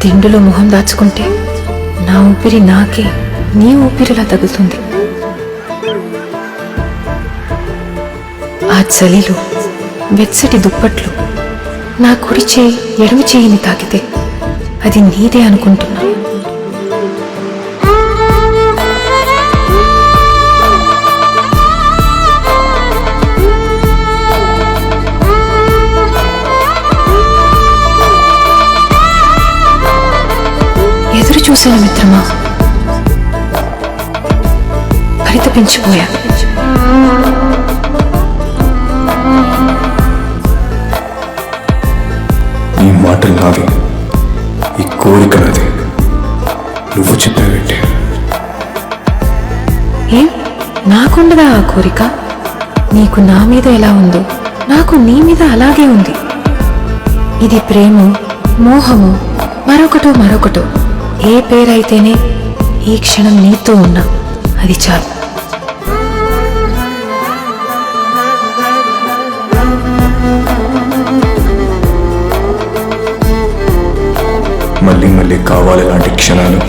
దిండులో మొహం దాచుకుంటే నా ఊపిరి నాకే నీ ఊపిరిలా తగులుతుంది. ఆ చలిలో వెచ్చటి దుప్పట్లు నా కుడి చేయి ఎడమ చేయిని తాకితే అది నీదే అనుకుంటున్నా. ఎదురు చూశాను మిత్రమా, పరితపించిపోయా. ఈ మాటలు నావి, ఈ కోరిక నాది, నువ్వు చెప్పావేంటి? ఏం నాకుండదా ఆ కోరిక? నీకు నా మీద ఎలా ఉందో నాకు నీ మీద అలాగే ఉంది. ఇది ప్రేమో మోహమో మరొకటో ఏ పేరైతేనే ఈ క్షణం నీతో ఉన్నా అది చాలు. మళ్ళీ మళ్ళీ కావాలి లాంటి క్షణాలు.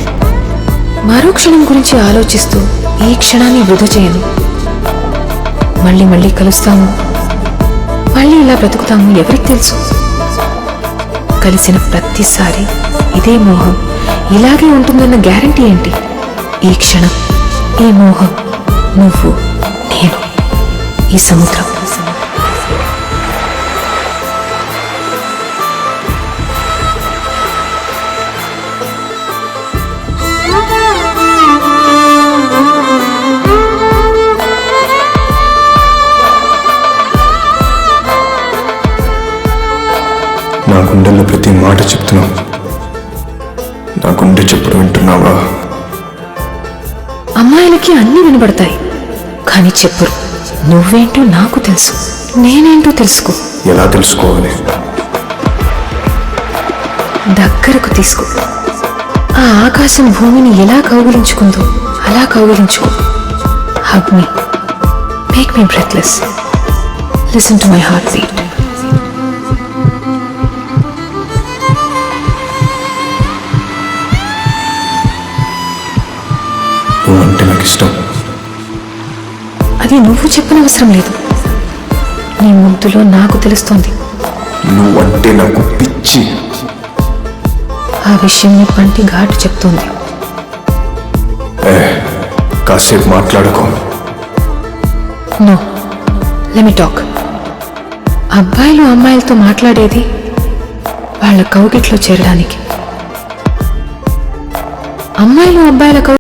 మరో క్షణం గురించి ఆలోచిస్తూ ఈ క్షణాన్ని వృధా చేయను. మళ్ళీ మళ్ళీ కలుస్తాము, మళ్ళీ ఇలా బ్రతుకుతాము ఎవరికి తెలుసు? కలిసిన ప్రతిసారి ఇదే మోహం ఇలాగే ఉంటుందన్న గ్యారంటీ ఏంటి? ఈ క్షణం, ఈ మోహం, నువ్వు, నేను, ఈ సముద్రం. నా గుండెల్లో ప్రతి మాట చెప్తున్నావు, నా గుండె చెప్పుడు వింటున్నావా? అమ్మాయిలకి అన్నీ వినబడతాయి, కానీ చెప్పరు. నువ్వేంటో నాకు తెలుసు, నేనేంటో తెలుసుకో. ఎలా తెలుసుకోవాలి? దగ్గరకు తీసుకో. ఆ ఆకాశం భూమిని ఎలా కౌగిలించుకుందో అలా కౌగిలించుకో. Hug me, make me breathless, listen to my heart beat. నువ్వు అంటే నాకు ఇష్టం. అది నువ్వు చెప్పనవసరం లేదు, నీ ముద్దులో నాకు తెలుస్తోంది. నువ్వంటే నాకు పిచ్చి. ఆ విషయం నీ పంటి ఘాటు చెప్తోంది. కాసేపు మాట్లాడుకో. No, let me talk. అబ్బాయిలు అమ్మాయిలతో మాట్లాడేది వాళ్ళ కౌగిట్లో చేరడానికి. అమ్మాయిలు అబ్బాయిల